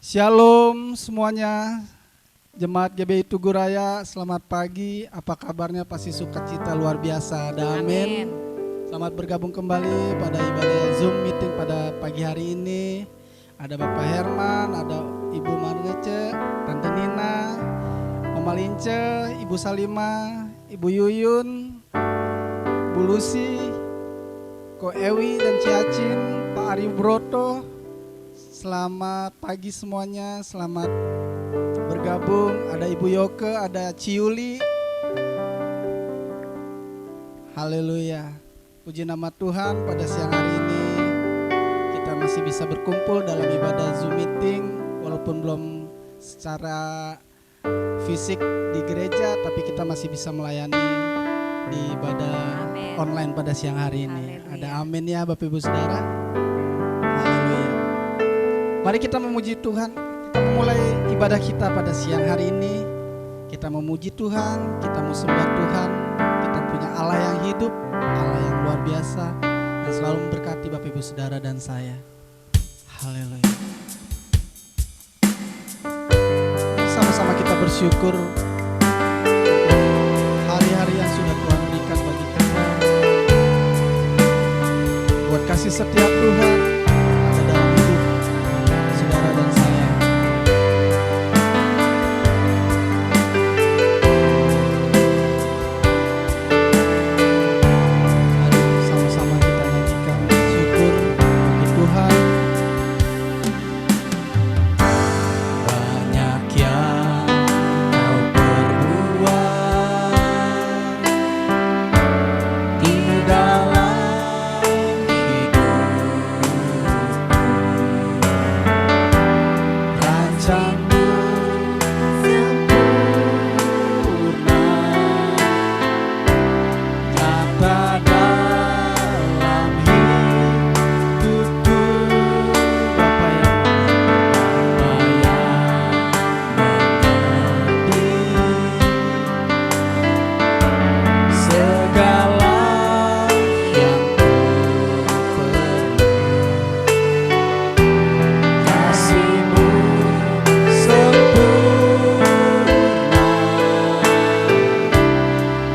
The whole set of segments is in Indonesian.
Shalom semuanya, Jemaat GBI Tugu Raya, selamat pagi. Apa kabarnya? Pasti sukacita luar biasa. Ada amin. Selamat bergabung kembali pada ibadah Zoom meeting pada pagi hari ini. Ada Bapak Herman, ada Ibu Margece, Tante Nina, Mama Lince, Ibu Salima, Ibu Yuyun, Bu Lucy, Ko Ewi dan Ciacin, Pak Ari Broto. Selamat pagi semuanya, selamat bergabung. Ada Ibu Yoke, ada Ciuli. Haleluya. Puji nama Tuhan, pada siang hari ini kita masih bisa berkumpul dalam ibadah Zoom meeting. Walaupun belum secara fisik di gereja, tapi kita masih bisa melayani di ibadah online pada siang hari ini. Haleluya. Ada amin ya Bapak Ibu Saudara. Haleluya. Mari kita memuji Tuhan. Kita memulai ibadah kita pada siang hari ini. Kita memuji Tuhan, kita mau sembah Tuhan. Kita punya Allah yang hidup, Allah yang luar biasa, dan selalu memberkati Bapak Ibu Saudara dan saya. Haleluya. Sama-sama kita bersyukur hari-hari yang sudah Tuhan berikan bagi kita. Buat kasih setia Tuhan ada dalam hidup saudara dan saya. Mari sama-sama kita nyanyikan syukur bagi Tuhan. Banyak yang kau perbuat di dalam hidupku. Rancanganmu sempurna, nyata dalam hidupku. Bapa yang segala yang kasih-Mu sempurna,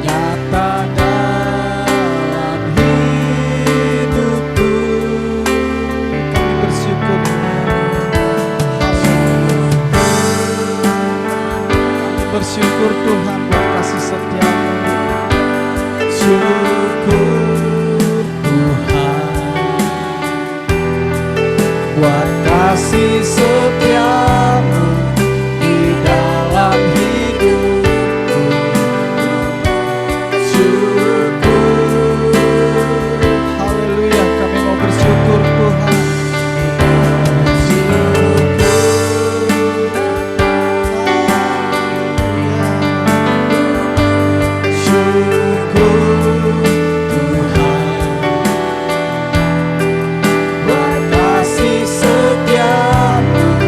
nyata dalam hidupku. kami bersyukur. Kami bersyukur Tuhan buat kasih setia-Mu. Syukur Tuhan buat kasih setia-Mu di dalam hidupku. Syukur, Haleluya, kami mau bersyukur Tuhan. syukur Tuhan buat kasih setia-Mu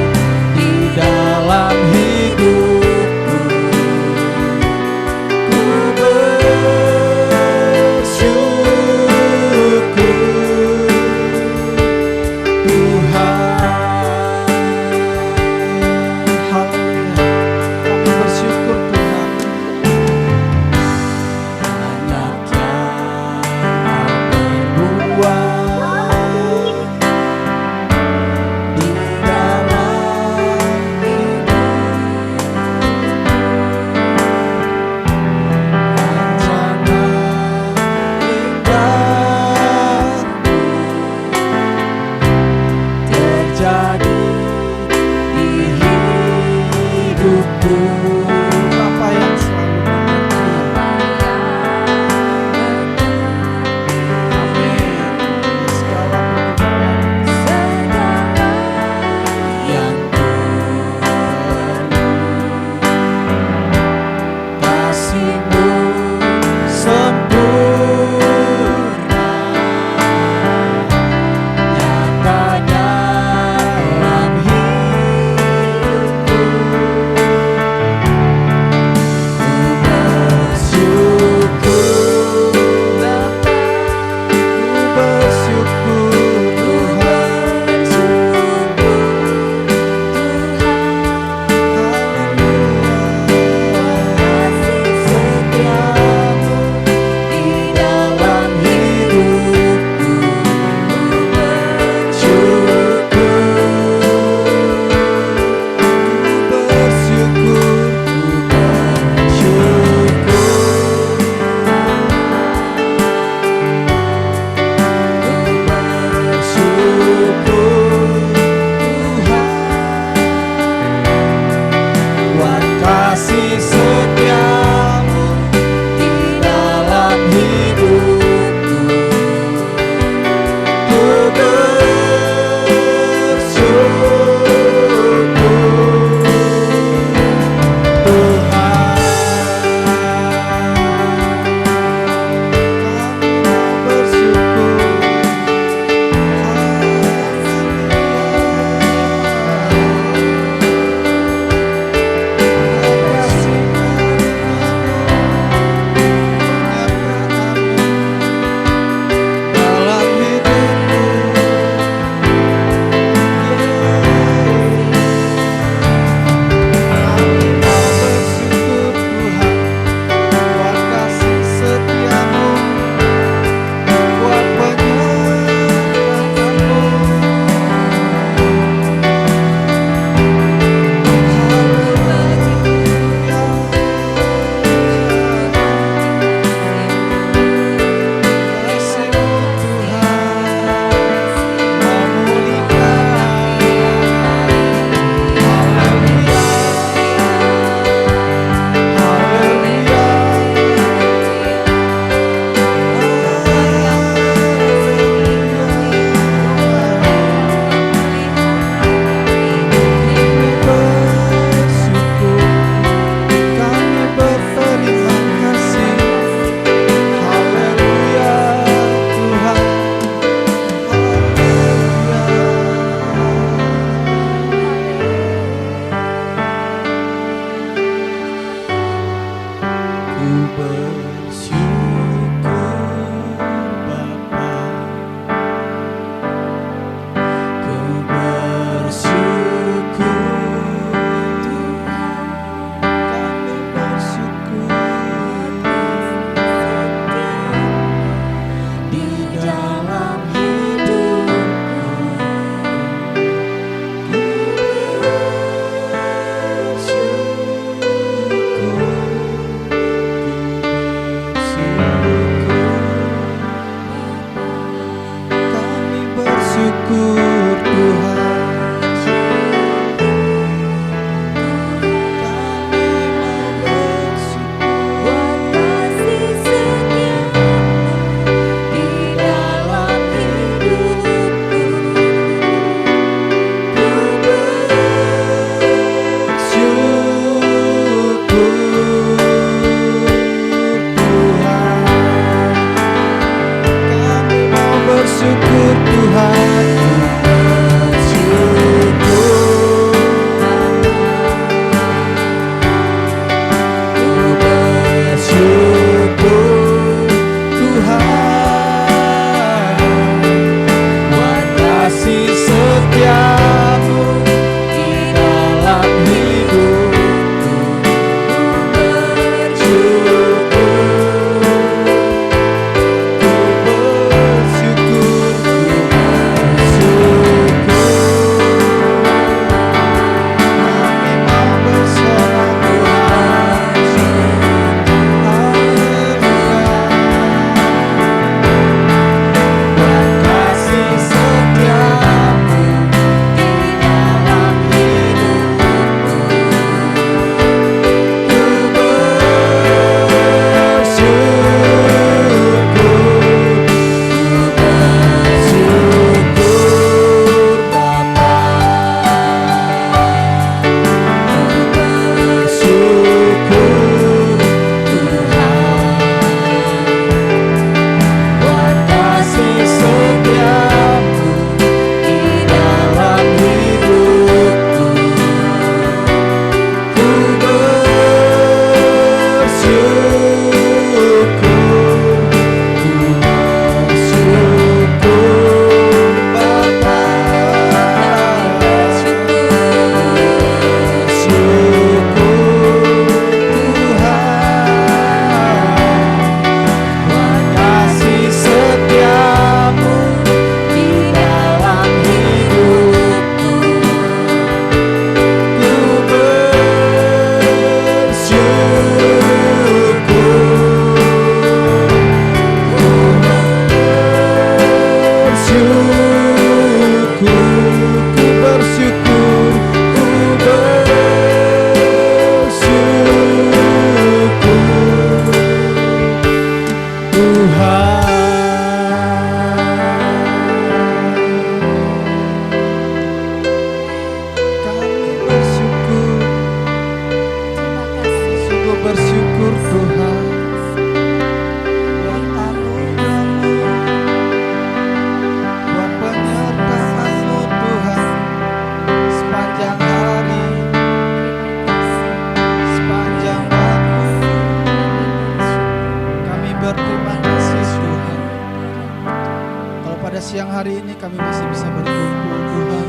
hari ini kami masih bisa berkumpul Tuhan,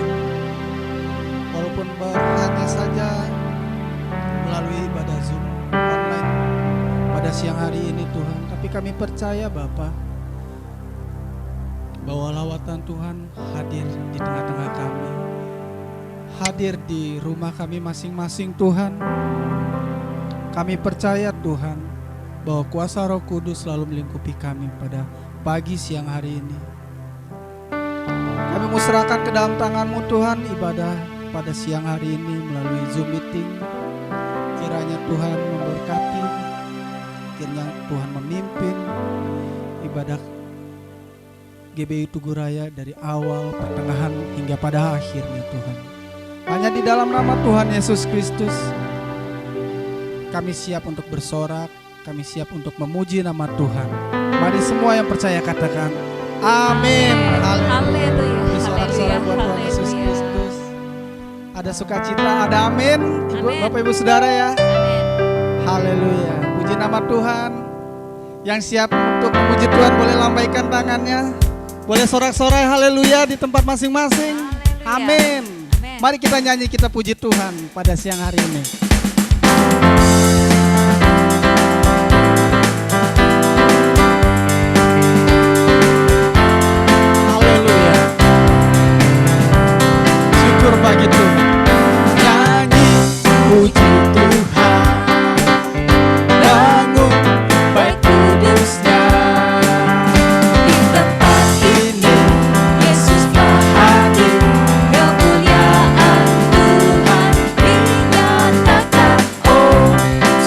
walaupun hanya saja melalui ibadah Zoom online pada siang hari ini Tuhan. Tapi kami percaya Bapa, bahwa lawatan Tuhan hadir di tengah-tengah kami, hadir di rumah kami masing-masing Tuhan. Kami percaya Tuhan, bahwa kuasa Roh Kudus selalu melingkupi kami pada pagi siang hari ini. Kami musrahkan ke dalam tangan-Mu Tuhan ibadah pada siang hari ini melalui Zoom meeting. Kiranya Tuhan memberkati, kiranya Tuhan memimpin ibadah GBI Tugu Raya dari awal, pertengahan hingga pada akhirnya Tuhan. Hanya di dalam nama Tuhan Yesus Kristus kami siap untuk bersorak, kami siap untuk memuji nama Tuhan. Mari semua yang percaya katakan amin. Haleluya. Bersorak-sorak buat Tuhan Yesus Kristus. Ada sukacita, ada amin. Bapak Ibu Saudara ya. Haleluya. Puji nama Tuhan. Yang siap untuk memuji Tuhan boleh lambaikan tangannya. Boleh sorak-sorai haleluya di tempat masing-masing. Amin. Mari kita nyanyi, kita puji Tuhan pada siang hari ini. Haleluya. Syukur bagi Tuhan. Nyanyi puji Tuhan, bangun bait kudusnya. Di tempat ini Yesus telah hadir, kemuliaan Tuhan dinyatakan. Oh,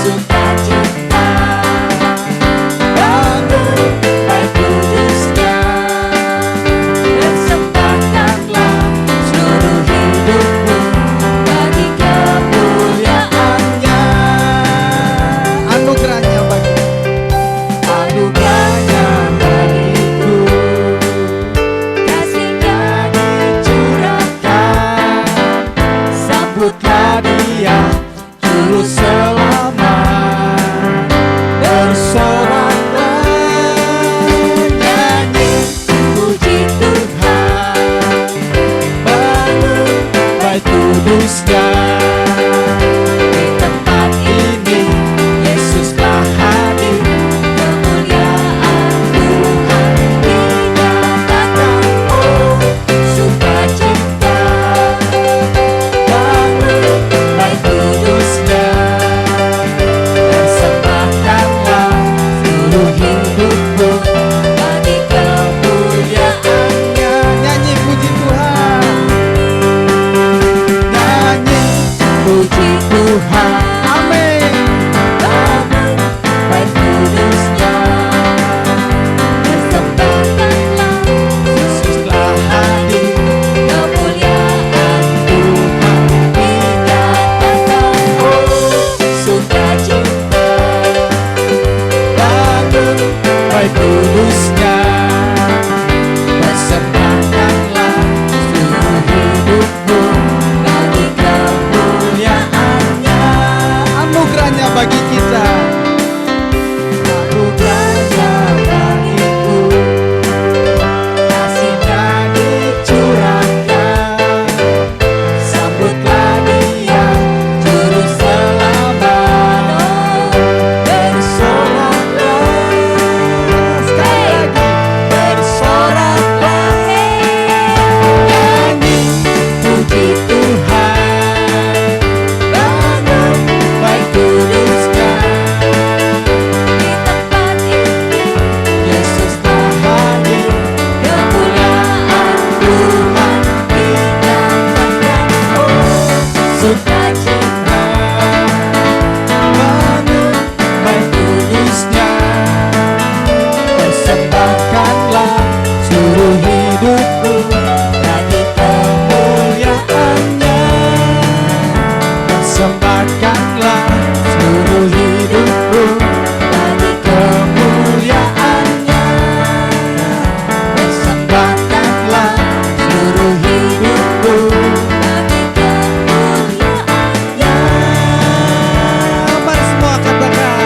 sukacita, bangun bait kudusnya. Persembahkanlah seluruh hidupmu bagi kemuliaannya. Anugerahnya bagiku, kasihnya dicurahkan. Sambutlah Dia, Juru Selamat. Bersoraklah, nyanyi puji Tuhan, bangun bait kudusnya. Di tempat ini Yesus telah hadir, kemuliaan Tuhan dinyatakan. Oh, sukacita, bangun bait kudusnya. Persembahkanlah seluruh hidupmu bagi kemuliaannya. Nyanyi puji Tuhan, nyanyi puji Tuhan. Amin. Bangun bait kudusnya. Persembahkanlah, Yesus telah hadir, kemuliaan Tuhan dinyatakan. Oh, sukacita, bangun bait kudusnya. Persembahkanlah seluruh hidupmu bagi kemuliaannya. Anugerahnya bagi kita, anugerahnya bagiku, kasihnya dicurahkan. Sambutlah Dia, Juru Selamat. Bersoraklah, sekali lagi, bersoraklah, nyanyi puji Tuhan, bangun bait kudusnya. Di tempat ini Yesus telah hadir, kemuliaan Tuhan dinyatakan. Oh, sukacita, bangun bait kudusnya. Persembahkanlah seluruh hidupku bagi kemuliaannya. Persembahkanlah seluruh hidupku bagi kemuliaannya. Persembahkanlah seluruh hidupku bagi kemuliaannya. Mari semua katakan,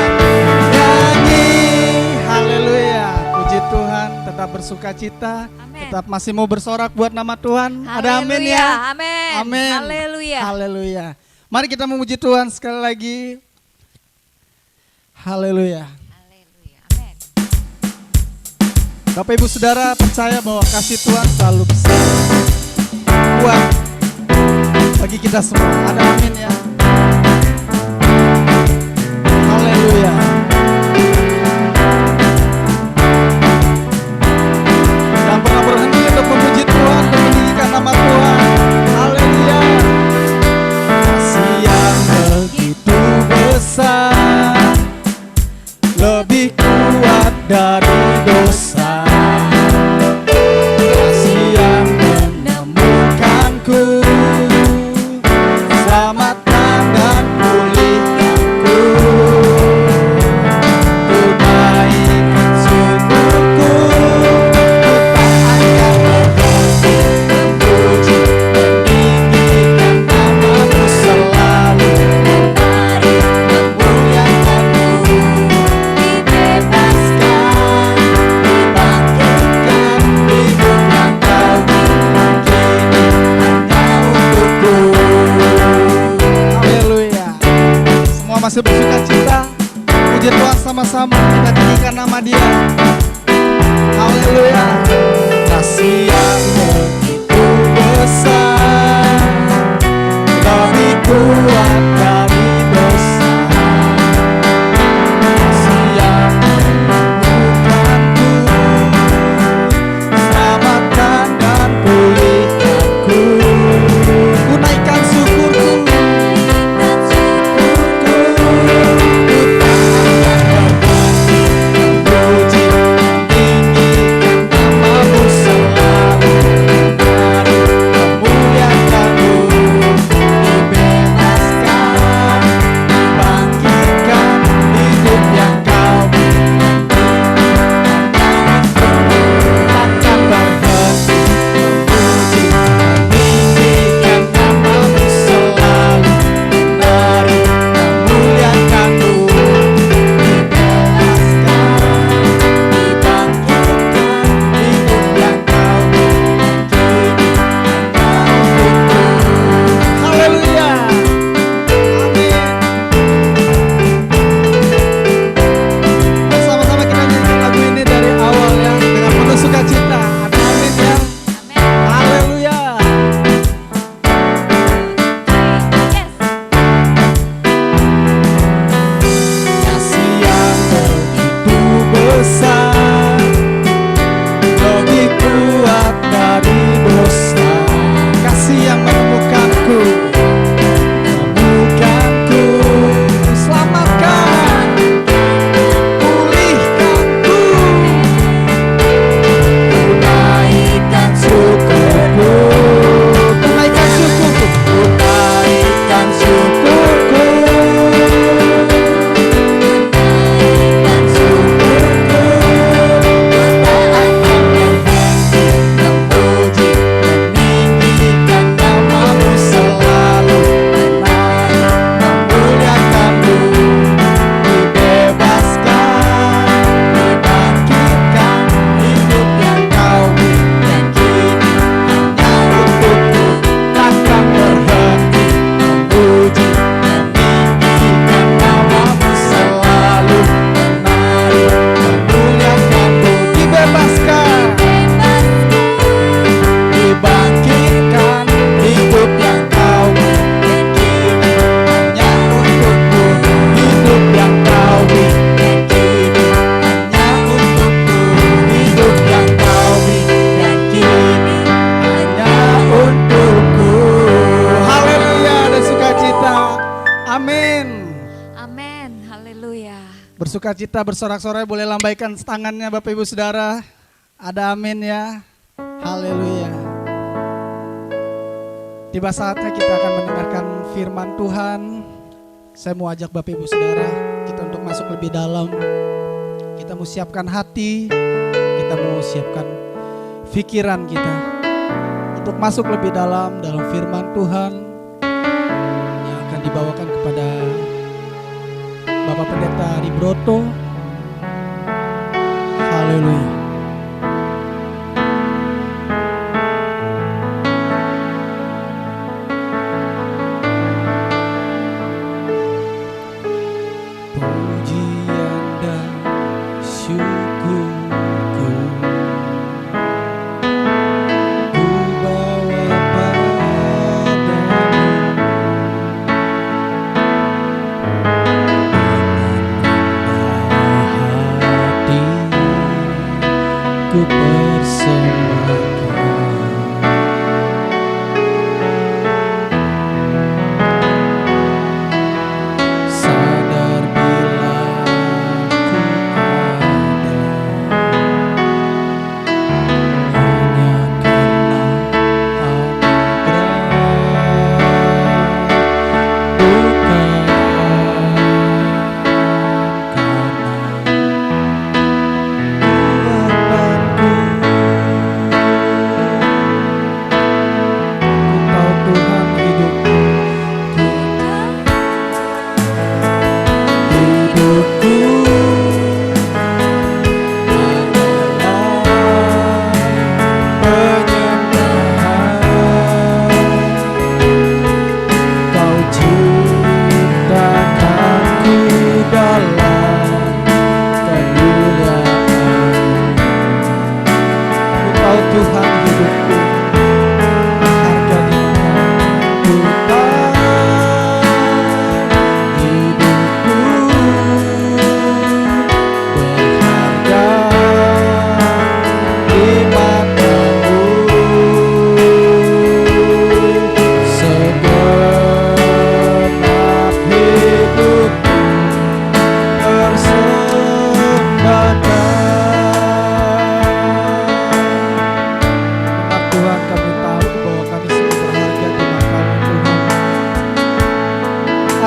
nyanyi haleluya. Puji Tuhan, tetap bersukacita, Amin. Tetap masih mau bersorak buat nama Tuhan. Ada amin ya. Amin. Amin. Haleluya. Haleluya. Mari kita memuji Tuhan sekali lagi. Haleluya. Haleluya. Amin. Bapak Ibu Saudara percaya bahwa kasih Tuhan selalu bisa kuat bagi kita semua. Ada amin ya. Haleluya. Jangan pernah berhenti untuk memuji Tuhan dan meninggikan nama Tuhan. Haleluya. Kasih yang begitu besar, lebih kuat dari dosa. Kasih yang menemukanku, selamatkan dan pulihkanku. Tunaikan syukurku, ku tak akan berhenti memuji, meninggikan namamu selalu, menari, memuliakanmu. Dibebaskan, dibangkitkan, hidup yang kau kini hanya untukku. Haleluya. Semua masih bersuka cita. Puji Tuhan sama-sama, kita tinggikan nama Dia. Haleluya. Kasih yang begitu besar, lebih kuat dari dosa. Kasih yang menemukanku, selamatkan dan pulihkanku. Ku naikkan syukurku, memuji, meninggikan namamu selalu, menari, memuliakanmu. Dibebaskan, dibangkitkan, hidup yang kau nanti hanya untukku. Takkan berhenti memuji, meninggikan namamu selalu, menari, memuliakanmu. Haleluya. Amin. Sama-sama kita nyanyikan lagu ini dari awal ya, dengan penuh sukacita. Ada amin ya. Amin. Haleluya. Yes. Kasih yang begitu besar, lebih kuat dari dosa. Kasih yang menemukanku, selamatkan, pulihkanku. Tunaikan syukurku, tunaikan syukurku, tunaikan syukurku. Tunaikan syukurku, ku tak akan berhenti memuji, meninggikan namamu selalu, menari, memuliakanmu. Dibebaskan, dibangkitkan, hidup yang kau dan kini hanya untukku. Takkan berhenti memuji, meninggikan namamu selalu, menari, memuliakanmu. Dibebaskan, dibangkitkan, hidup yang kau dan kini hanya untukku. Hidup yang kau dan kini hanya untukku. Hidup yang kau dan kini hanya untukku. Haleluya dan sukacita. Amin. Amin. Haleluya. Bersukacita, bersorak-sorai, boleh lambaikan tangannya Bapak Ibu Saudara. Ada amin ya. Haleluya. Tiba saatnya kita akan mendengarkan firman Tuhan. Saya mau ajak Bapak Ibu Saudara kita untuk masuk lebih dalam. Kita mau siapkan hati, kita mau siapkan pikiran kita untuk masuk lebih dalam firman Tuhan yang akan dibawakan kepada Bapak Pendeta Ribroto. Haleluya.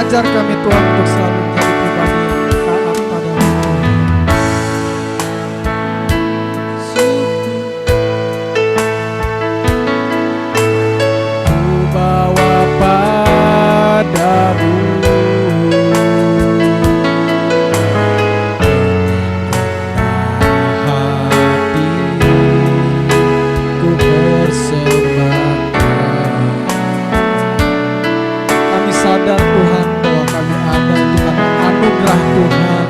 Ajar kami Tuhan untuk selalu menjadi pribadi yang taat padamu. Ku bawa padamu hati, ku persembahkan. Kami sadar Tuhan bahwa kami ada itu karena anugerah Tuhan.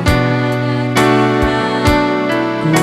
Ku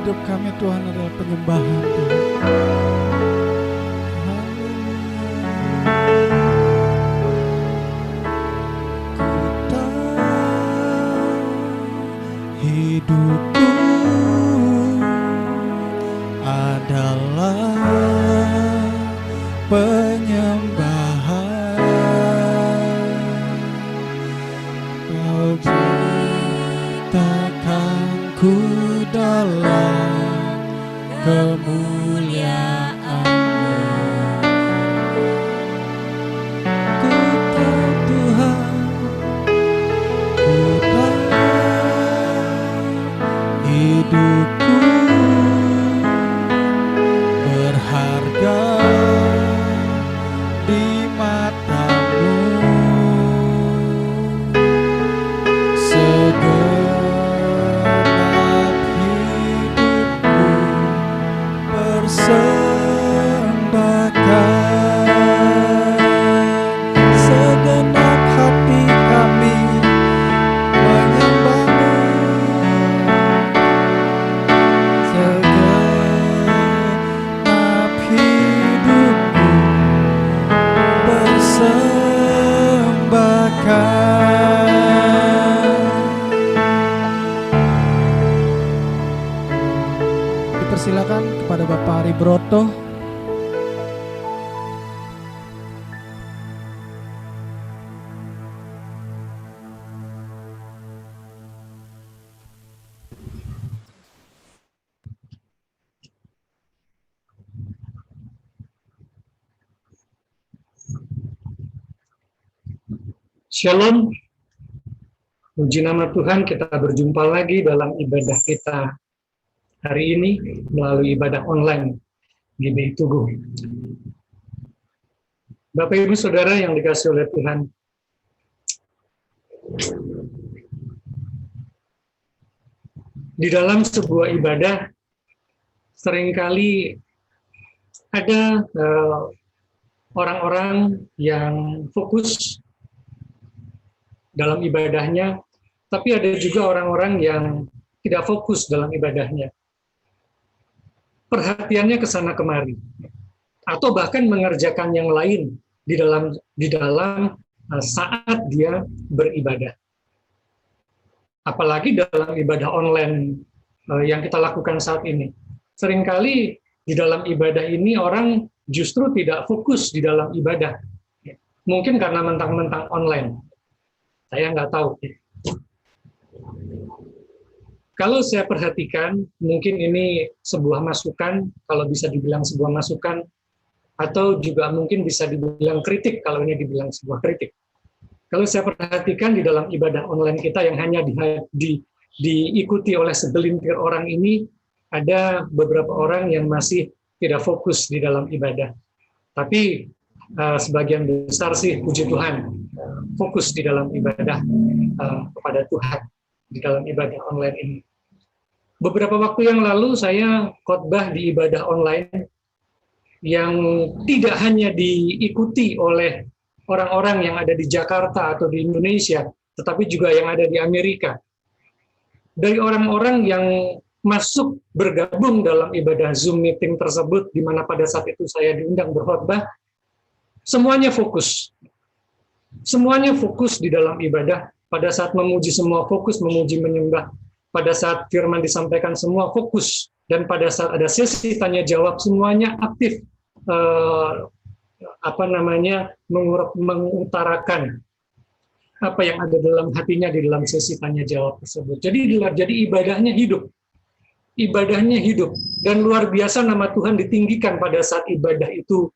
hidup kami Tuhan adalah penyembahan Tuhan. Hidupku adalah penyembahan. Kau ciptakanku dalam kemuliaan-Mu. Ku tahu Tuhan, ku tahu hidupku berharga di mata-Mu. Segenap hidupku persembahkan, segenap hati kami menyembah-Mu. Segenap hidupku persembahkan. Dipersilakan kepada Bapak Ari Broto. Shalom, puji nama Tuhan, kita berjumpa lagi dalam ibadah kita hari ini melalui ibadah online GBI Tugu. Bapak Ibu Saudara yang dikasihi oleh Tuhan, di dalam sebuah ibadah seringkali ada orang-orang yang fokus dalam ibadahnya, tapi ada juga orang-orang yang tidak fokus dalam ibadahnya. Perhatiannya ke sana kemari, atau bahkan mengerjakan yang lain di dalam saat dia beribadah. Apalagi dalam ibadah online yang kita lakukan saat ini. Seringkali di dalam ibadah ini orang justru tidak fokus di dalam ibadah. Mungkin karena mentang-mentang online. Saya nggak tahu. Kalau saya perhatikan, mungkin ini sebuah masukan, kalau bisa dibilang sebuah masukan, atau juga mungkin bisa dibilang kritik, kalau ini dibilang sebuah kritik. Kalau saya perhatikan di dalam ibadah online kita yang hanya diikuti oleh segelintir orang ini, ada beberapa orang yang masih tidak fokus di dalam ibadah. Tapi sebagian besar sih, puji Tuhan, fokus di dalam ibadah kepada Tuhan di dalam ibadah online ini. Beberapa waktu yang lalu saya khotbah di ibadah online yang tidak hanya diikuti oleh orang-orang yang ada di Jakarta atau di Indonesia, tetapi juga yang ada di Amerika. Dari orang-orang yang masuk bergabung dalam ibadah Zoom meeting tersebut, di mana pada saat itu saya diundang berkhotbah, semuanya fokus. Semuanya fokus di dalam ibadah. Pada saat memuji semua fokus, memuji menyembah. Pada saat firman disampaikan semua fokus. Dan pada saat ada sesi tanya jawab semuanya aktif mengutarakan apa yang ada dalam hatinya di dalam sesi tanya jawab tersebut. Jadi ibadahnya hidup. Ibadahnya hidup. Dan luar biasa nama Tuhan ditinggikan pada saat ibadah itu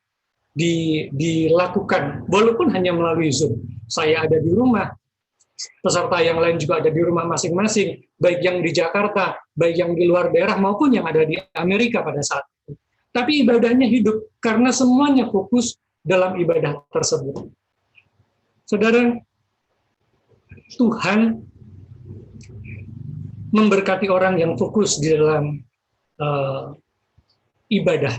dilakukan, walaupun hanya melalui Zoom. Saya ada di rumah, peserta yang lain juga ada di rumah masing-masing, baik yang di Jakarta, baik yang di luar daerah, maupun yang ada di Amerika pada saat itu. Tapi ibadahnya hidup, karena semuanya fokus dalam ibadah tersebut. Saudara, Tuhan memberkati orang yang fokus di dalam ibadah.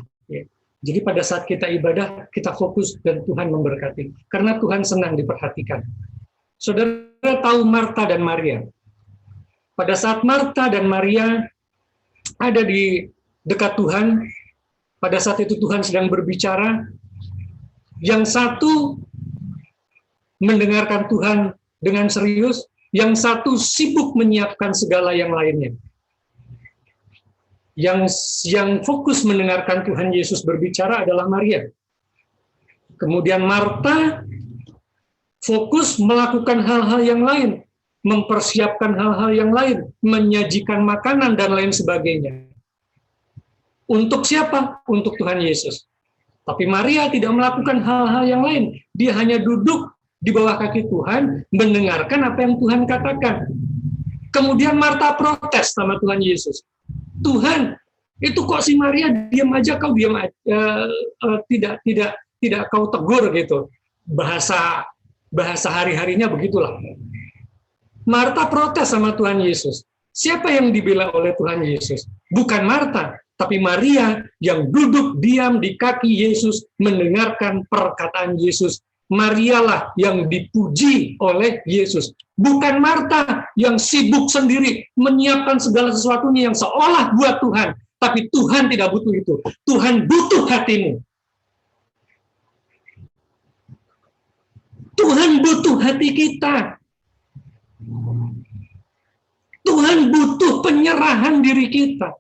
Jadi pada saat kita ibadah, kita fokus dan Tuhan memberkati. Karena Tuhan senang diperhatikan. Saudara tahu Marta dan Maria. Pada saat Marta dan Maria ada di dekat Tuhan, pada saat itu Tuhan sedang berbicara, yang satu mendengarkan Tuhan dengan serius, yang satu sibuk menyiapkan segala yang lainnya. Yang fokus mendengarkan Tuhan Yesus berbicara adalah Maria. Kemudian Marta fokus melakukan hal-hal yang lain, mempersiapkan hal-hal yang lain, menyajikan makanan dan lain sebagainya. Untuk siapa? Untuk Tuhan Yesus. Tapi Maria tidak melakukan hal-hal yang lain. Dia hanya duduk di bawah kaki Tuhan, mendengarkan apa yang Tuhan katakan. Kemudian Marta protes sama Tuhan Yesus. Tuhan, itu kok si Maria diam aja, kau diam aja, tidak kau tegur gitu. Bahasa hari-harinya begitulah. Marta protes sama Tuhan Yesus. Siapa yang dibela oleh Tuhan Yesus? Bukan Marta, tapi Maria yang duduk diam di kaki Yesus mendengarkan perkataan Yesus. Marialah yang dipuji oleh Yesus. Bukan Marta yang sibuk sendiri menyiapkan segala sesuatunya yang seolah buat Tuhan. Tapi Tuhan tidak butuh itu. Tuhan butuh hatimu. Tuhan butuh hati kita. Tuhan butuh penyerahan diri kita.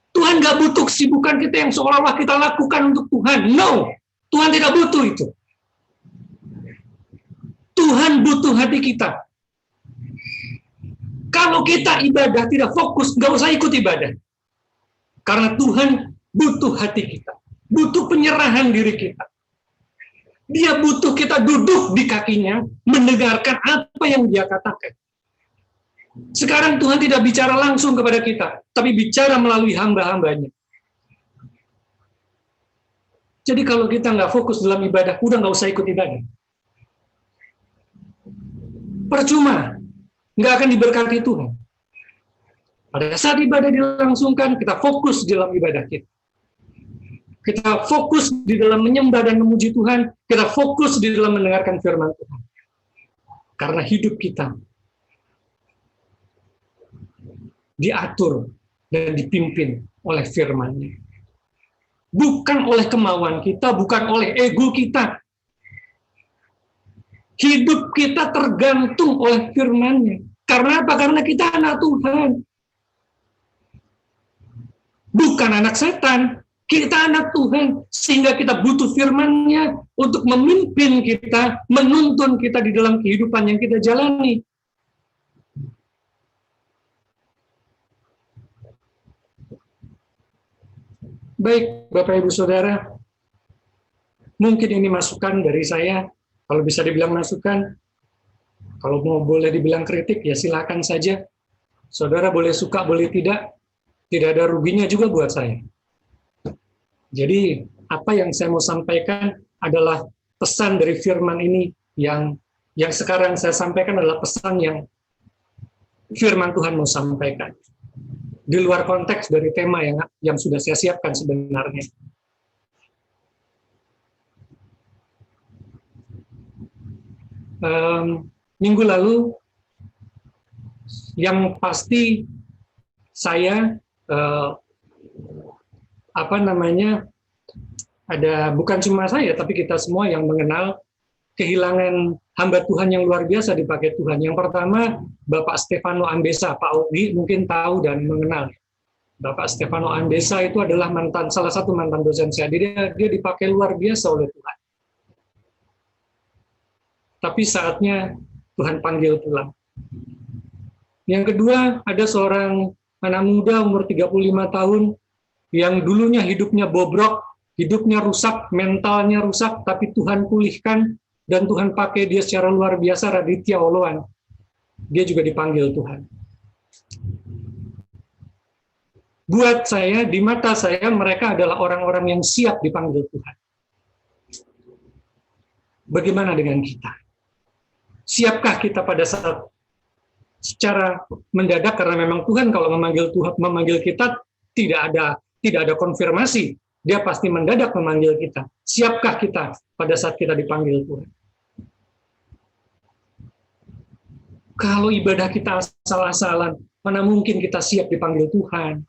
Tuhan nggak butuh kesibukan kita yang seolah-olah kita lakukan untuk Tuhan. No, Tuhan tidak butuh itu. Tuhan butuh hati kita. Kalau kita ibadah tidak fokus, nggak usah ikut ibadah. Karena Tuhan butuh hati kita. Butuh penyerahan diri kita. Dia butuh kita duduk di kakinya, mendengarkan apa yang dia katakan. Sekarang Tuhan tidak bicara langsung kepada kita, tapi bicara melalui hamba-hambanya. Jadi kalau kita nggak fokus dalam ibadah, udah nggak usah ikut ibadah. Percuma, nggak akan diberkati Tuhan. Pada saat ibadah dilangsungkan, kita fokus dalam ibadah kita. Kita fokus di dalam menyembah dan memuji Tuhan, kita fokus di dalam mendengarkan firman Tuhan. Karena hidup kita diatur dan dipimpin oleh firman-Nya. Bukan oleh kemauan kita, bukan oleh ego kita. Hidup kita tergantung oleh firman-Nya. Karena apa? Karena kita anak Tuhan. Bukan anak setan. Kita anak Tuhan. Sehingga kita butuh firman-Nya untuk memimpin kita, menuntun kita di dalam kehidupan yang kita jalani. Baik, Bapak Ibu Saudara, mungkin ini masukan dari saya. Kalau bisa dibilang masukan, kalau mau boleh dibilang kritik, ya silakan saja. Saudara boleh suka, boleh tidak ada ruginya juga buat saya. Jadi, apa yang saya mau sampaikan adalah pesan dari firman ini yang sekarang saya sampaikan adalah pesan yang firman Tuhan mau sampaikan. Di luar konteks dari tema yang sudah saya siapkan sebenarnya. Minggu lalu, yang pasti saya bukan cuma saya, tapi kita semua yang mengenal kehilangan hamba Tuhan yang luar biasa dipakai Tuhan. Yang pertama, Bapak Stefano Ambesa. Pak Audi mungkin tahu dan mengenal. Bapak Stefano Ambesa itu adalah salah satu mantan dosen saya. Dia dipakai luar biasa oleh Tuhan. Tapi saatnya Tuhan panggil pulang. Yang kedua, ada seorang anak muda umur 35 tahun yang dulunya hidupnya bobrok, hidupnya rusak, mentalnya rusak, tapi Tuhan pulihkan dan Tuhan pakai dia secara luar biasa, Raditya Oloan. Dia juga dipanggil Tuhan. Buat saya, di mata saya, mereka adalah orang-orang yang siap dipanggil Tuhan. Bagaimana dengan kita? Siapkah kita pada saat secara mendadak, karena memang Tuhan kalau memanggil kita tidak ada konfirmasi, dia pasti mendadak memanggil kita. Siapkah kita pada saat kita dipanggil Tuhan? Kalau ibadah kita asal-asalan, mana mungkin kita siap dipanggil Tuhan?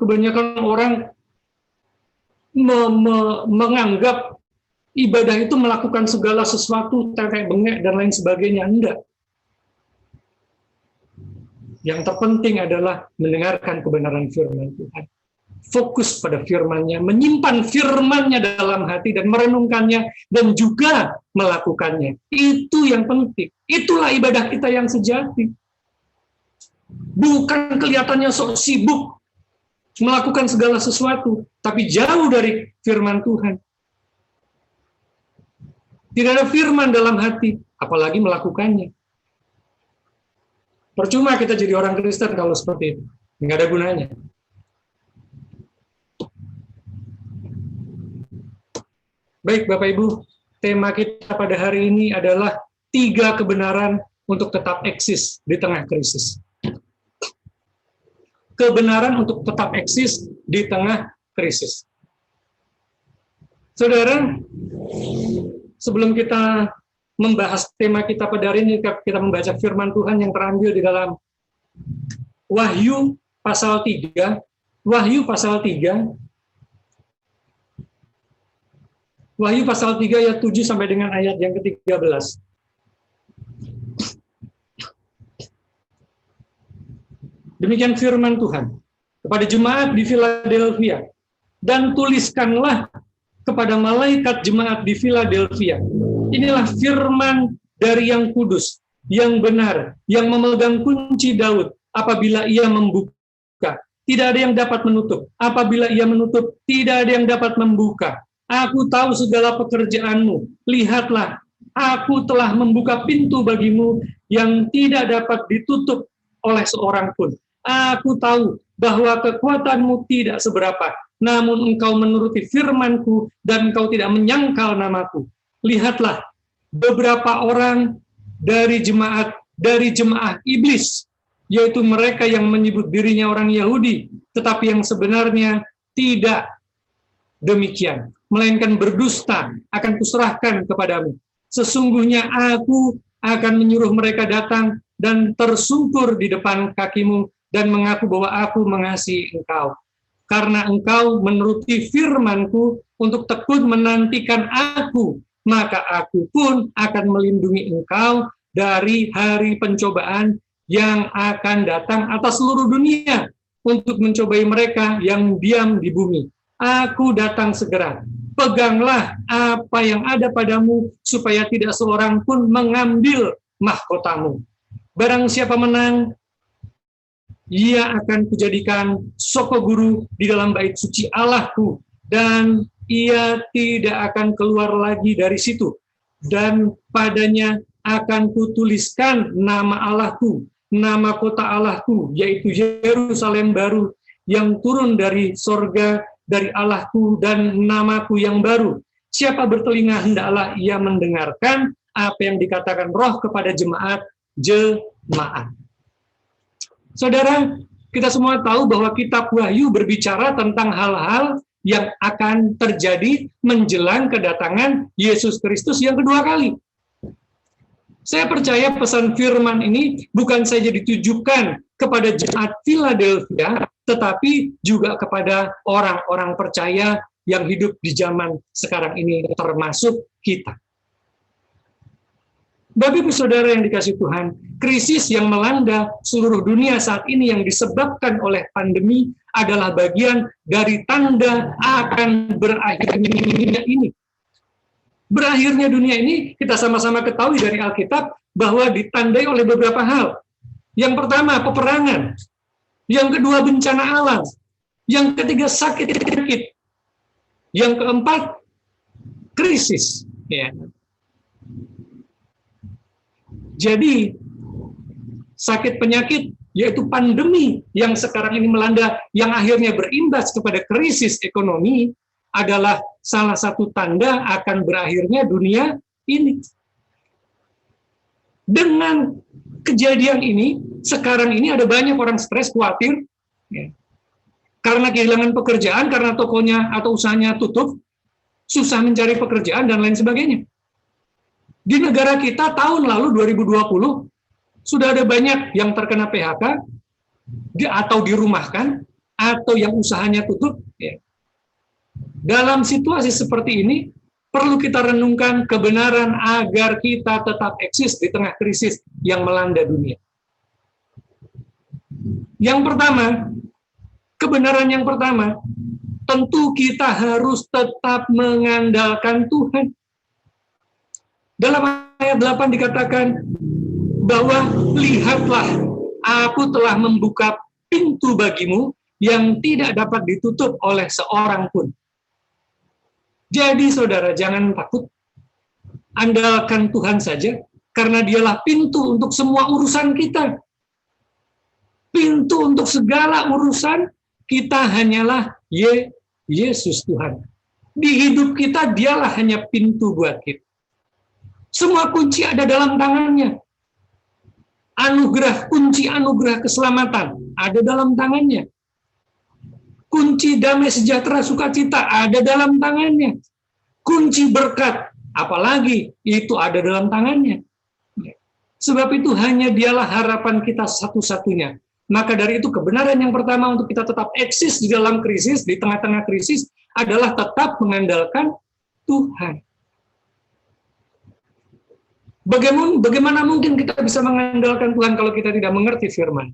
Kebanyakan orang menganggap ibadah itu melakukan segala sesuatu, tetek bengek dan lain sebagainya. Enggak. Yang terpenting adalah mendengarkan kebenaran firman Tuhan. Fokus pada firman-Nya, menyimpan firman-Nya dalam hati dan merenungkannya dan juga melakukannya. Itu yang penting. Itulah ibadah kita yang sejati. Bukan kelihatannya sok sibuk melakukan segala sesuatu, tapi jauh dari firman Tuhan. Tidak ada firman dalam hati, apalagi melakukannya. Percuma kita jadi orang Kristen kalau seperti itu. Nggak ada gunanya. Baik Bapak Ibu, tema kita pada hari ini adalah 3 kebenaran untuk tetap eksis di tengah krisis. Kebenaran untuk tetap eksis di tengah krisis. Saudara, sebelum kita membahas tema kita pada hari ini, kita membaca firman Tuhan yang terambil di dalam Wahyu pasal 3. Wahyu pasal 3. Wahyu pasal 3 ayat 7 sampai dengan ayat yang ke-13. Demikian firman Tuhan kepada jemaat di Philadelphia. Dan tuliskanlah kepada malaikat jemaat di Philadelphia. Inilah firman dari yang kudus, yang benar, yang memegang kunci Daud apabila ia membuka. Tidak ada yang dapat menutup. Apabila ia menutup, tidak ada yang dapat membuka. Aku tahu segala pekerjaanmu. Lihatlah, aku telah membuka pintu bagimu yang tidak dapat ditutup oleh seorang pun. Aku tahu bahwa kekuatanmu tidak seberapa, namun engkau menuruti firmanku dan engkau tidak menyangkal namaku. Lihatlah, beberapa orang dari jemaah iblis, yaitu mereka yang menyebut dirinya orang Yahudi, tetapi yang sebenarnya tidak demikian, melainkan berdusta, akan kuserahkan kepadamu. Sesungguhnya aku akan menyuruh mereka datang dan tersungkur di depan kakimu dan mengaku bahwa aku mengasihi engkau. Karena engkau menuruti firmanku untuk tekun menantikan aku, maka aku pun akan melindungi engkau dari hari pencobaan yang akan datang atas seluruh dunia untuk mencobai mereka yang diam di bumi. Aku datang segera. Peganglah apa yang ada padamu supaya tidak seorang pun mengambil mahkotamu. Barang siapa menang, ia akan kujadikan soko guru di dalam bait suci Allahku, dan ia tidak akan keluar lagi dari situ. Dan padanya akan kutuliskan nama Allahku, nama kota Allahku, yaitu Yerusalem baru yang turun dari sorga dari Allahku, dan namaku yang baru. Siapa bertelinga hendaklah ia mendengarkan apa yang dikatakan Roh kepada jemaat. Saudara, kita semua tahu bahwa kitab Wahyu berbicara tentang hal-hal yang akan terjadi menjelang kedatangan Yesus Kristus yang kedua kali. Saya percaya pesan firman ini bukan saja ditujukan kepada jemaat Philadelphia, tetapi juga kepada orang-orang percaya yang hidup di zaman sekarang ini, termasuk kita. Bapak Ibu Saudara yang dikasihi Tuhan, krisis yang melanda seluruh dunia saat ini yang disebabkan oleh pandemi adalah bagian dari tanda akan berakhirnya dunia ini. Berakhirnya dunia ini kita sama-sama ketahui dari Alkitab bahwa ditandai oleh beberapa hal. Yang pertama, peperangan. Yang kedua, bencana alam. Yang ketiga, sakit. Yang keempat, krisis. Ya. Jadi, sakit penyakit, yaitu pandemi yang sekarang ini melanda, yang akhirnya berimbas kepada krisis ekonomi, adalah salah satu tanda akan berakhirnya dunia ini. Dengan kejadian ini, sekarang ini ada banyak orang stres, khawatir, ya, karena kehilangan pekerjaan, karena tokonya atau usahanya tutup, susah mencari pekerjaan, dan lain sebagainya. Di negara kita tahun lalu 2020 sudah ada banyak yang terkena PHK atau dirumahkan, atau yang usahanya tutup, ya. Dalam situasi seperti ini, perlu kita renungkan kebenaran agar kita tetap eksis di tengah krisis yang melanda dunia. Yang pertama, kebenaran yang pertama, tentu kita harus tetap mengandalkan Tuhan. Dalam ayat 8 dikatakan bahwa lihatlah, aku telah membuka pintu bagimu yang tidak dapat ditutup oleh seorang pun. Jadi saudara, jangan takut. Andalkan Tuhan saja, karena dialah pintu untuk semua urusan kita. Pintu untuk segala urusan kita hanyalah Yesus Tuhan. Di hidup kita dialah hanya pintu buat kita. Semua kunci ada dalam tangannya. Kunci anugerah keselamatan ada dalam tangannya. Kunci damai sejahtera sukacita ada dalam tangannya. Kunci berkat, apalagi itu ada dalam tangannya. Sebab itu hanya dialah harapan kita satu-satunya. Maka dari itu kebenaran yang pertama untuk kita tetap eksis di dalam krisis, di tengah-tengah krisis, adalah tetap mengandalkan Tuhan. Bagaimana mungkin kita bisa mengandalkan Tuhan kalau kita tidak mengerti firman?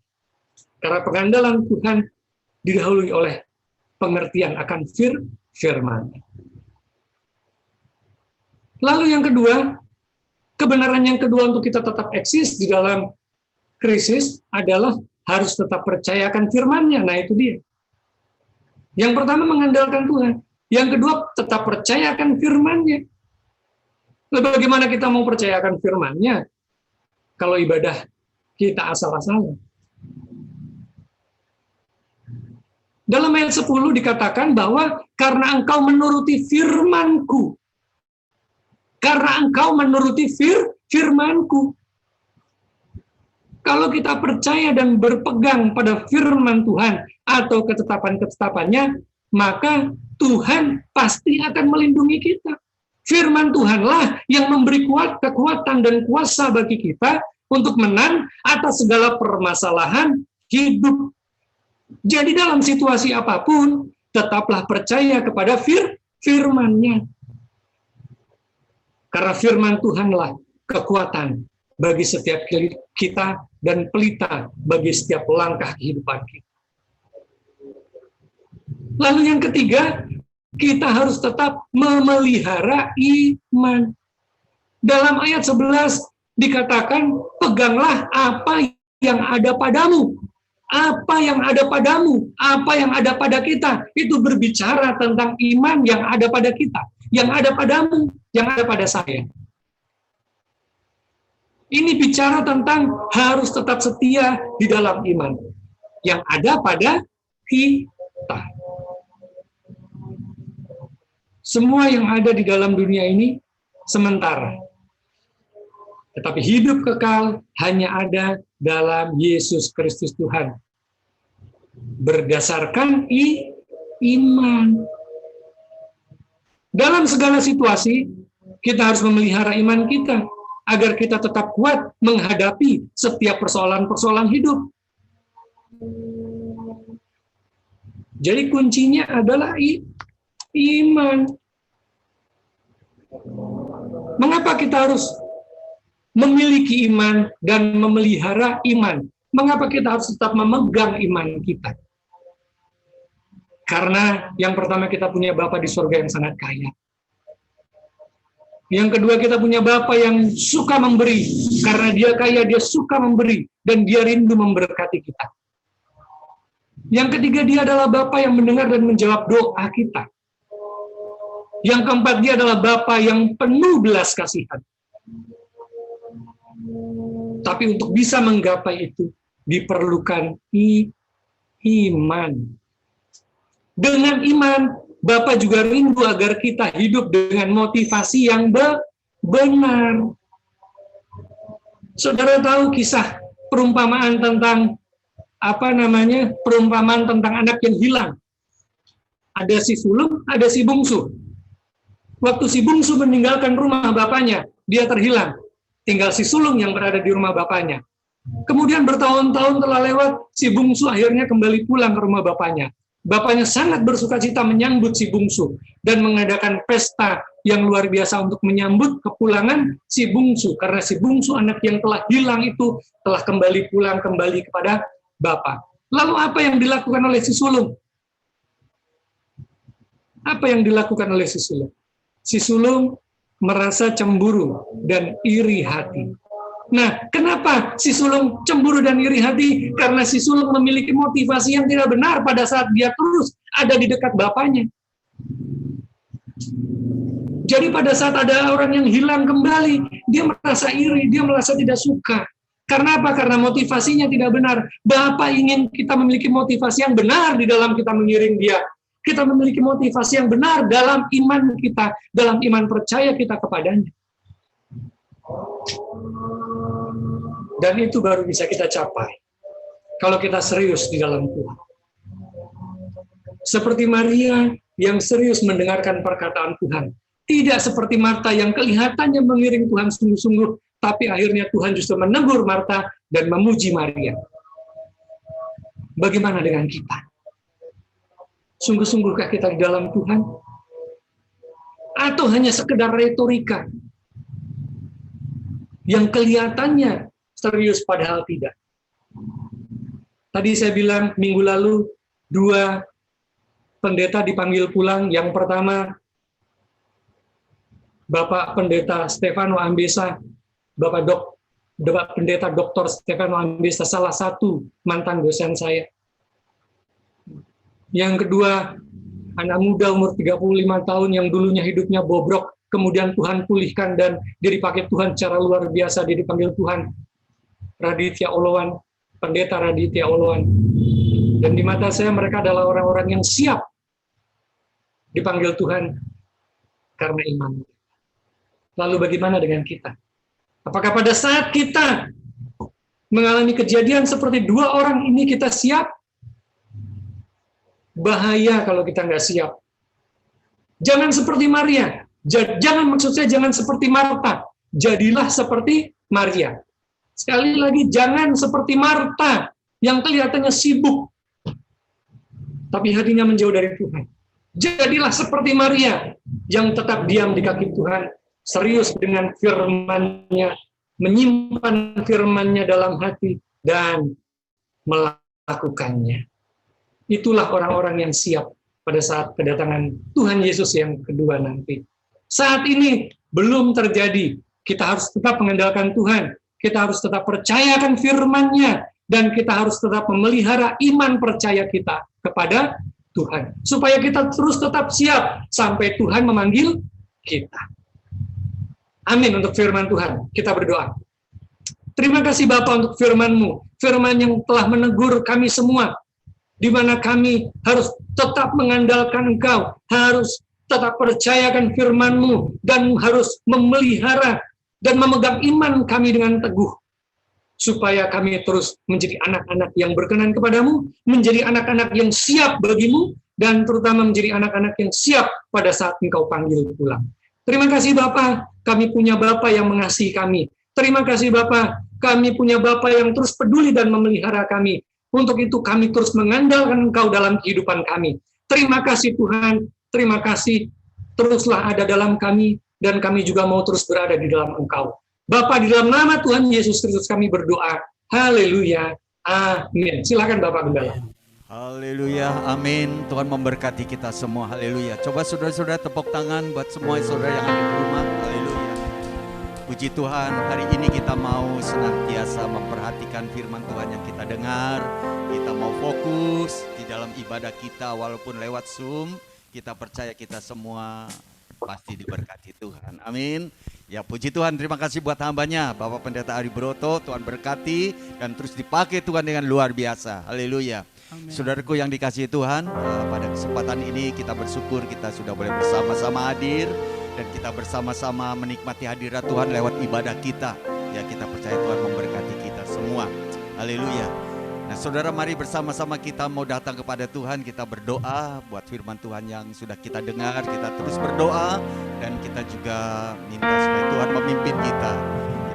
Karena pengandalan Tuhan didahului oleh pengertian akan firman. Lalu yang kedua, kebenaran yang kedua untuk kita tetap eksis di dalam krisis adalah harus tetap percayakan firman-Nya. Nah, itu dia. Yang pertama mengandalkan Tuhan. Yang kedua tetap percayakan firman-Nya. Lalu bagaimana kita mau percayakan firman-Nya kalau ibadah kita asal-asalan? Dalam ayat 10 dikatakan bahwa karena engkau menuruti firman-Ku. Karena engkau menuruti firman-Ku. Kalau kita percaya dan berpegang pada firman Tuhan atau ketetapan-ketetapannya, maka Tuhan pasti akan melindungi kita. Firman Tuhanlah yang memberi kekuatan dan kuasa bagi kita untuk menang atas segala permasalahan hidup. Jadi dalam situasi apapun, tetaplah percaya kepada firman-Nya. Karena firman Tuhanlah kekuatan bagi setiap kita dan pelita bagi setiap langkah kehidupan kita. Lalu yang ketiga, kita harus tetap memelihara iman. Dalam ayat 11 dikatakan, peganglah apa yang ada padamu. Apa yang ada padamu, apa yang ada pada kita, itu berbicara tentang iman yang ada pada kita, yang ada padamu, yang ada pada saya. Ini bicara tentang harus tetap setia di dalam iman yang ada pada kita. Semua yang ada di dalam dunia ini sementara. Tetapi hidup kekal hanya ada dalam Yesus Kristus Tuhan. Berdasarkan iman. Dalam segala situasi, kita harus memelihara iman kita agar kita tetap kuat menghadapi setiap persoalan-persoalan hidup. Jadi kuncinya adalah iman. Mengapa kita harus memiliki iman dan memelihara iman? Mengapa kita harus tetap memegang iman kita? Karena yang pertama kita punya Bapa di surga yang sangat kaya. Yang kedua kita punya Bapa yang suka memberi. Karena dia kaya, dia suka memberi. Dan dia rindu memberkati kita. Yang ketiga dia adalah Bapa yang mendengar dan menjawab doa kita. Yang keempat dia adalah Bapa yang penuh belas kasihan. Tapi untuk bisa menggapai itu diperlukan iman. Dengan iman, Bapa juga rindu agar kita hidup dengan motivasi yang benar. Saudara tahu kisah perumpamaan tentang perumpamaan tentang anak yang hilang. Ada si sulung, ada si bungsu. Waktu si bungsu meninggalkan rumah bapaknya, dia terhilang. Tinggal si sulung yang berada di rumah bapaknya. Kemudian bertahun-tahun telah lewat, si bungsu akhirnya kembali pulang ke rumah bapaknya. Bapaknya sangat bersukacita menyambut si bungsu dan mengadakan pesta yang luar biasa untuk menyambut kepulangan si bungsu. Karena si bungsu, anak yang telah hilang itu, telah kembali pulang kembali kepada Bapa. Lalu apa yang dilakukan oleh si sulung? Apa yang dilakukan oleh si sulung? Si sulung merasa cemburu dan iri hati. Nah, kenapa si sulung cemburu dan iri hati? Karena si sulung memiliki motivasi yang tidak benar pada saat dia terus ada di dekat bapaknya. Jadi pada saat ada orang yang hilang kembali, dia merasa iri, dia merasa tidak suka. Karena apa? Karena motivasinya tidak benar. Bapa ingin kita memiliki motivasi yang benar di dalam kita mengiring dia. Kita memiliki motivasi yang benar dalam iman kita, dalam iman percaya kita kepadanya. Dan itu baru bisa kita capai kalau kita serius di dalam Tuhan. Seperti Maria yang serius mendengarkan perkataan Tuhan. Tidak seperti Marta yang kelihatannya mengiring Tuhan sungguh-sungguh, tapi akhirnya Tuhan justru menegur Marta dan memuji Maria. Bagaimana dengan kita? Sungguh-sungguhkah kita di dalam Tuhan? Atau hanya sekedar retorika yang kelihatannya serius padahal tidak? Tadi saya bilang minggu lalu 2 pendeta dipanggil pulang. Yang pertama Bapak Pendeta Stefano Ambesa, Bapak Pendeta Dr. Stefano Ambesa, salah satu mantan dosen saya. Yang kedua, anak muda umur 35 tahun yang dulunya hidupnya bobrok, kemudian Tuhan pulihkan dan dia dipakai Tuhan secara luar biasa, dia dipanggil Tuhan. Raditya Olowan, Pendeta Raditya Olowan. Dan di mata saya mereka adalah orang-orang yang siap dipanggil Tuhan karena iman. Lalu bagaimana dengan kita? Apakah pada saat kita mengalami kejadian seperti 2 orang ini kita siap? Bahaya kalau kita nggak siap. Jangan seperti Maria. Jangan seperti Marta. Jadilah seperti Maria. Sekali lagi, jangan seperti Marta yang kelihatannya sibuk, tapi hatinya menjauh dari Tuhan. Jadilah seperti Maria yang tetap diam di kaki Tuhan, serius dengan firman-Nya, menyimpan firman-Nya dalam hati, dan melakukannya. Itulah orang-orang yang siap pada saat kedatangan Tuhan Yesus yang kedua nanti. Saat ini belum terjadi. Kita harus tetap mengandalkan Tuhan. Kita harus tetap percayakan firman-Nya. Dan kita harus tetap memelihara iman percaya kita kepada Tuhan. Supaya kita terus tetap siap sampai Tuhan memanggil kita. Amin untuk firman Tuhan. Kita berdoa. Terima kasih Bapa untuk firman-Mu. Firman yang telah menegur kami semua. Di mana kami harus tetap mengandalkan Engkau, harus tetap percayakan firman-Mu, dan harus memelihara dan memegang iman kami dengan teguh, supaya kami terus menjadi anak-anak yang berkenan kepadamu, menjadi anak-anak yang siap bagimu, dan terutama menjadi anak-anak yang siap pada saat Engkau panggil pulang. Terima kasih Bapa, kami punya Bapa yang mengasihi kami. Terima kasih Bapa, kami punya Bapa yang terus peduli dan memelihara kami. Untuk itu kami terus mengandalkan Engkau dalam kehidupan kami. Terima kasih Tuhan, terima kasih. Teruslah ada dalam kami, dan kami juga mau terus berada di dalam Engkau. Bapa, di dalam nama Tuhan Yesus Kristus kami berdoa. Haleluya. Amin. Silakan Bapak Gembala. Haleluya, amin. Tuhan memberkati kita semua, haleluya. Coba saudara-saudara tepuk tangan buat semua saudara yang ada di rumah, haleluya. Puji Tuhan, hari ini kita mau senantiasa memperhatikan firman Tuhan yang kita dengar. Kita mau fokus di dalam ibadah kita walaupun lewat Zoom. Kita percaya kita semua pasti diberkati Tuhan, amin. Ya puji Tuhan, terima kasih buat hambanya Bapak Pendeta Ari Broto. Tuhan berkati dan terus dipakai Tuhan dengan luar biasa, haleluya. Amin. Saudaraku yang dikasihi Tuhan, pada kesempatan ini kita bersyukur kita sudah boleh bersama-sama hadir dan kita bersama-sama menikmati hadirat Tuhan lewat ibadah kita. Ya kita percaya Tuhan memberkati kita semua. Haleluya. Nah saudara, mari bersama-sama kita mau datang kepada Tuhan, kita berdoa buat firman Tuhan yang sudah kita dengar. Kita terus berdoa dan kita juga minta supaya Tuhan memimpin kita.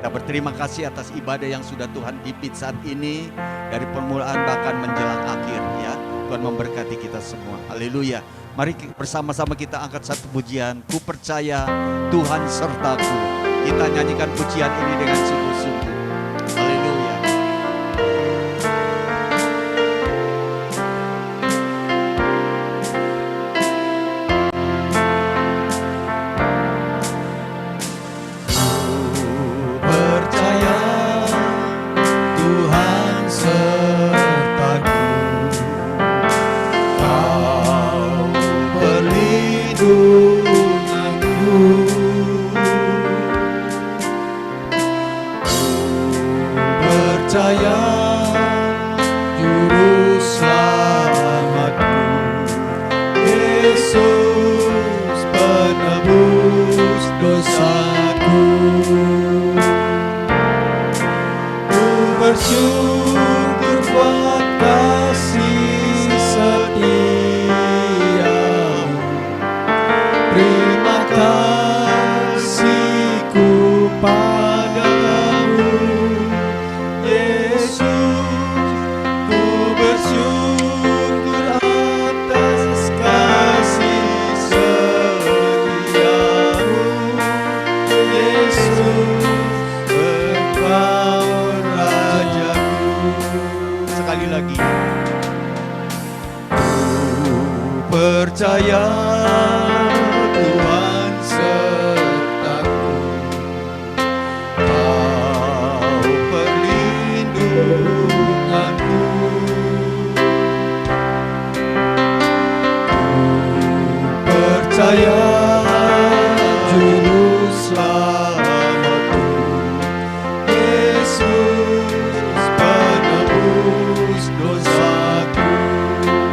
Kita berterima kasih atas ibadah yang sudah Tuhan pimpin saat ini, dari permulaan bahkan menjelang akhir ya. Tuhan memberkati kita semua. Haleluya. Mari bersama-sama kita angkat satu pujian. Ku percaya Tuhan sertaku. Kita nyanyikan pujian ini dengan sungguh-sungguh. Haleluya. Percaya Tuhan sertaku, Kau perlindunganku. Ku percaya Juru Selamatku, Yesus penebus dosaku. Ku bersyukur buat kasih setiamu. Terima kasihku padamu, Yesus. Ku bersyukur atas kasih setiamu, Yesus. Engkau Rajaku.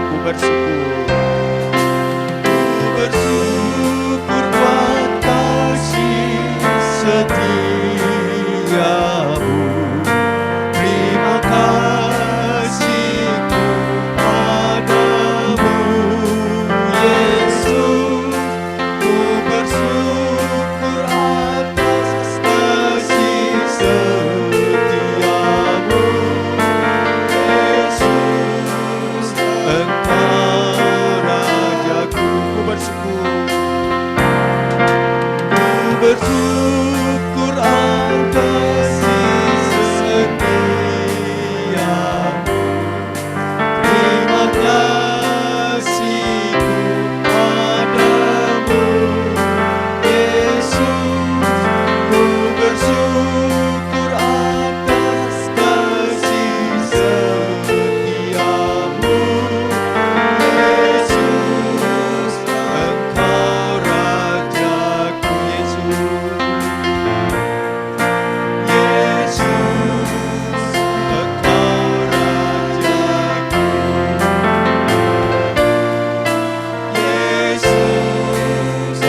Ku bersyukur atas setiamu. Terima kasihku padamu, Yesus. Ku bersyukur atas kasih setiamu, Yesus. Engkau Rajaku, Yesus.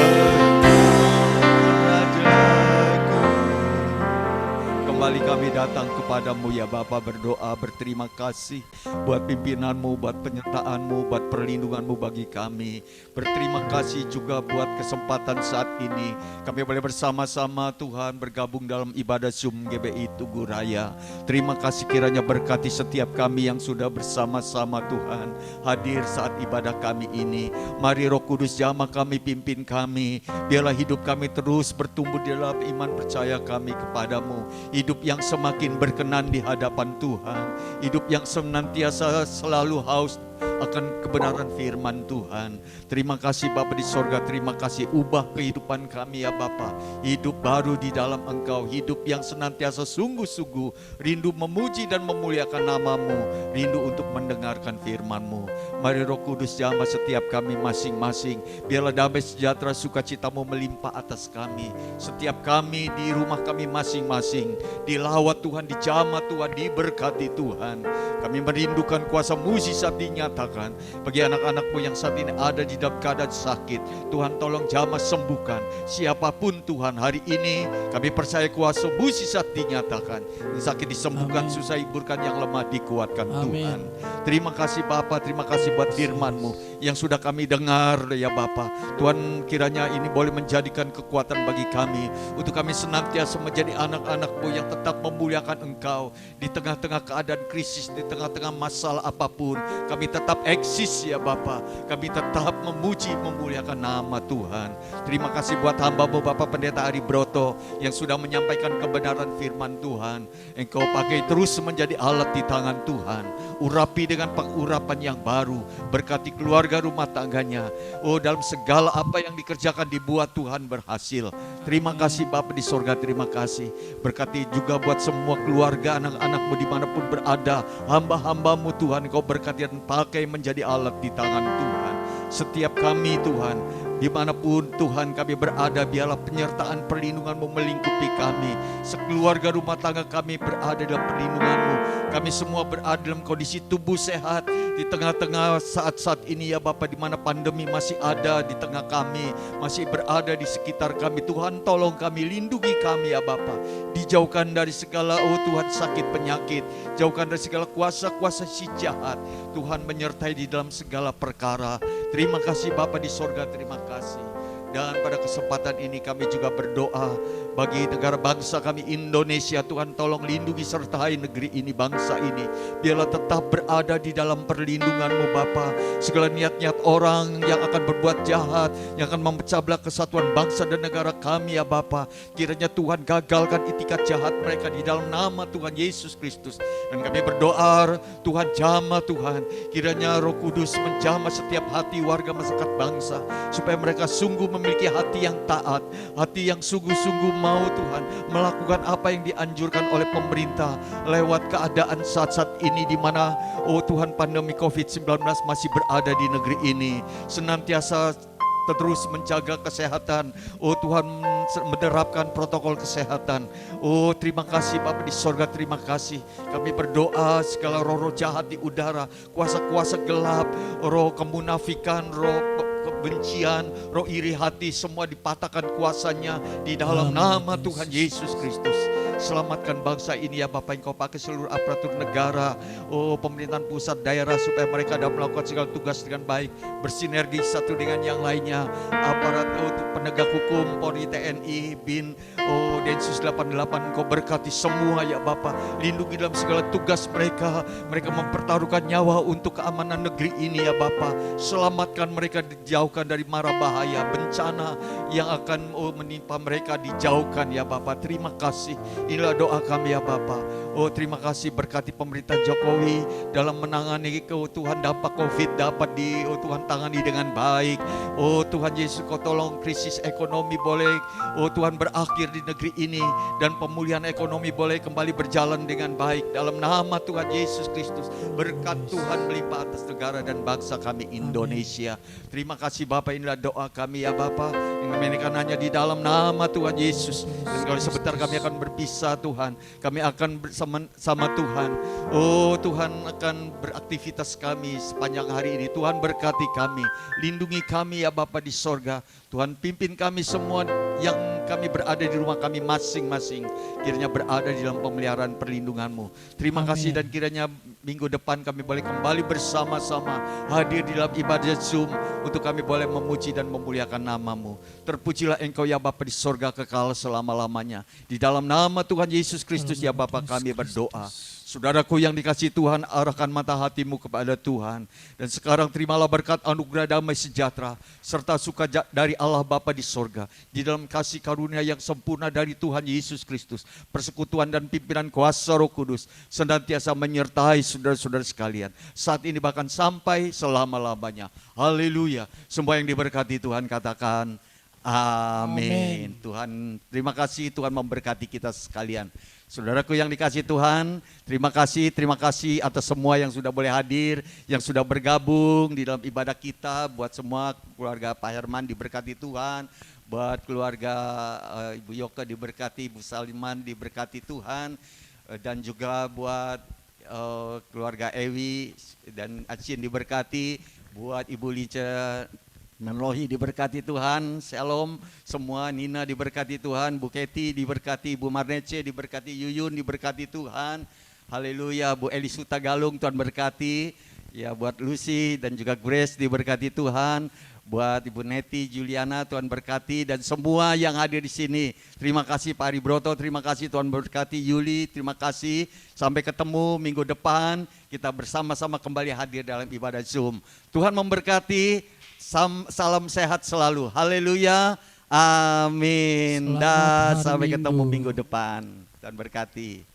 Kembali kami datang kepadamu ya Bapa, berdoa berterima kasih buat pimpinanmu, buat penyertaanmu, buat perlindunganmu bagi kami. Berterima kasih juga buat kesempatan saat ini kami boleh bersama-sama Tuhan bergabung dalam ibadah Zoom GBI Tugu Raya. Terima kasih kiranya berkati setiap kami yang sudah bersama-sama Tuhan hadir saat ibadah kami ini. Mari Roh Kudus jamah kami, pimpin kami. Biarlah hidup kami terus bertumbuh di dalam iman percaya kami kepadamu. Hidup yang semakin berkenan di hadapan Tuhan. Hidup yang senantiasa selalu haus akan kebenaran firman Tuhan. Terima kasih Bapa di sorga, terima kasih ubah kehidupan kami ya Bapa. Hidup baru di dalam Engkau, hidup yang senantiasa sungguh-sungguh rindu memuji dan memuliakan namamu, rindu untuk mendengarkan firman-Mu. Mari Roh Kudus jamah setiap kami masing-masing. Biarlah damai sejahtera sukacitamu melimpah atas kami. Setiap kami di rumah kami masing-masing, dilawat Tuhan, dijamah Tuhan, diberkati Tuhan. Kami merindukan kuasa mujizat dinyatakan dinyatakan. Bagi anak-anakmu yang saat ini ada di dalam keadaan sakit, Tuhan tolong jamah sembuhkan. Siapapun Tuhan, hari ini kami percaya kuasa mujizat dinyatakan. Yang sakit disembuhkan, Amin. susah hiburkan, yang lemah dikuatkan Amin. Tuhan. Terima kasih Bapa, terima kasih buat firman-Mu yang sudah kami dengar ya Bapa. Tuhan, kiranya ini boleh menjadikan kekuatan bagi kami, untuk kami senantiasa menjadi anak-anak-Mu yang tetap memuliakan Engkau di tengah-tengah keadaan krisis, di tengah-tengah masalah apapun. Kami tetap eksis ya Bapa, kami tetap memuji memuliakan nama Tuhan. Terima kasih buat hamba-Mu Bapak Pendeta Ari Broto yang sudah menyampaikan kebenaran firman Tuhan. Engkau pakai terus menjadi alat di tangan Tuhan. Urapi dengan pengurapan yang baru, berkati keluarga rumah tangganya. Oh, dalam segala apa yang dikerjakan dibuat Tuhan berhasil. Terima kasih Bapak di sorga, terima kasih. Berkati juga buat semua keluarga anak-anak-Mu dimanapun berada, hamba-hamba-Mu Tuhan, Engkau berkati dan pakai menjadi alat di tangan Tuhan. Setiap kami Tuhan, dimanapun Tuhan kami berada, biarlah penyertaan perlindungan-Mu melingkupi kami. Sekeluarga rumah tangga kami berada dalam perlindungan-Mu. Kami semua berada dalam kondisi tubuh sehat di tengah-tengah saat-saat ini ya Bapak, di mana pandemi masih ada di tengah kami, masih berada di sekitar kami. Tuhan tolong kami, lindungi kami ya Bapak. Dijauhkan dari segala Tuhan sakit penyakit, jauhkan dari segala kuasa-kuasa si jahat. Tuhan menyertai di dalam segala perkara. Terima kasih Bapa di sorga, terima kasih. Dan pada kesempatan ini kami juga berdoa bagi negara bangsa kami Indonesia. Tuhan tolong lindungi sertai negeri ini, bangsa ini. Biarlah tetap berada di dalam perlindungan-Mu Bapa. Segala niat-niat orang yang akan berbuat jahat, yang akan memecah belah kesatuan bangsa dan negara kami ya Bapa, kiranya Tuhan gagalkan itikat jahat mereka di dalam nama Tuhan Yesus Kristus. Dan kami berdoa Tuhan jamah Tuhan, kiranya Roh Kudus menjamah setiap hati warga masyarakat bangsa, supaya mereka sungguh memiliki hati yang taat, hati yang sungguh-sungguh mau Tuhan melakukan apa yang dianjurkan oleh pemerintah lewat keadaan saat-saat ini di mana Tuhan pandemi COVID-19 masih berada di negeri ini. Senantiasa terus menjaga kesehatan. Tuhan menerapkan protokol kesehatan. Terima kasih Bapak di sorga, terima kasih. Kami berdoa segala roh-roh jahat di udara, kuasa-kuasa gelap, roh kemunafikan, roh kebencian, roh iri hati, semua dipatahkan kuasanya di dalam nama Tuhan Yesus Kristus. Selamatkan bangsa ini ya Bapak, Engkau pakai seluruh aparatur negara, pemerintahan pusat, daerah, supaya mereka dapat melakukan segala tugas dengan baik, bersinergi satu dengan yang lainnya. Aparat penegak hukum, Polri, TNI, BIN, Densus 88, Engkau berkati semua ya Bapak. Lindungi dalam segala tugas mereka. Mereka mempertaruhkan nyawa untuk keamanan negeri ini ya Bapak. Selamatkan mereka, dijauhkan dari mara bahaya, bencana yang akan menimpa mereka, dijauhkan ya Bapak. Terima kasih. Inilah doa kami ya Bapa. Terima kasih, berkati pemerintah Jokowi dalam menangani Tuhan dampak COVID dapat Tuhan tangani dengan baik. Tuhan Yesus, Kau tolong krisis ekonomi boleh Tuhan berakhir di negeri ini, dan pemulihan ekonomi boleh kembali berjalan dengan baik dalam nama Tuhan Yesus Kristus. Berkat Tuhan melimpah atas negara dan bangsa kami Indonesia. Terima kasih Bapak, inilah doa kami ya Bapak, yang menyanyikan hanya di dalam nama Tuhan Yesus. Dan kalau sebentar kami akan berpisah Tuhan, kami akan bersama Tuhan. Tuhan akan beraktivitas kami sepanjang hari ini. Tuhan berkati kami, lindungi kami ya Bapa di sorga. Tuhan pimpin kami semua yang kami berada di rumah kami masing-masing, kiranya berada di dalam pemeliharaan perlindungan-Mu. Terima kasih, dan kiranya minggu depan kami boleh kembali bersama-sama hadir di dalam ibadah Zoom, untuk kami boleh memuji dan memuliakan nama-Mu. Terpujilah Engkau ya Bapa di sorga kekal selama-lamanya. Di dalam nama Tuhan Yesus Kristus ya Bapa kami berdoa. Saudaraku yang dikasihi Tuhan, arahkan mata hatimu kepada Tuhan. Dan sekarang terimalah berkat anugerah damai sejahtera serta suka dari Allah Bapa di sorga, di dalam kasih karunia yang sempurna dari Tuhan Yesus Kristus, persekutuan dan pimpinan kuasa Roh Kudus senantiasa menyertai saudara-saudara sekalian, saat ini bahkan sampai selama-lamanya. Haleluya. Semua yang diberkati Tuhan katakan amin. Tuhan, terima kasih, Tuhan memberkati kita sekalian. Saudaraku yang dikasihi Tuhan, terima kasih atas semua yang sudah boleh hadir, yang sudah bergabung di dalam ibadah kita. Buat semua keluarga Pak Herman diberkati Tuhan, buat keluarga Ibu Yoka diberkati, Ibu Saliman diberkati Tuhan, dan juga buat keluarga Ewi dan Acin diberkati, buat Ibu Lica Nanlohi diberkati Tuhan, Shalom, semua Nina diberkati Tuhan, Bu Keti diberkati, Bu Marnece diberkati, Yuyun diberkati Tuhan, haleluya, Bu Elisuta Galung Tuhan berkati, ya buat Lucy dan juga Grace diberkati Tuhan, buat Ibu Neti, Juliana Tuhan berkati, dan semua yang hadir di sini. Terima kasih Pak Ari Broto, terima kasih Tuhan berkati, Yuli, terima kasih, sampai ketemu minggu depan, kita bersama-sama kembali hadir dalam ibadah Zoom. Tuhan memberkati. Salam sehat selalu. Haleluya. Amin. Selamat Dan hari sampai ketemu Minggu. minggu depan. Dan berkati.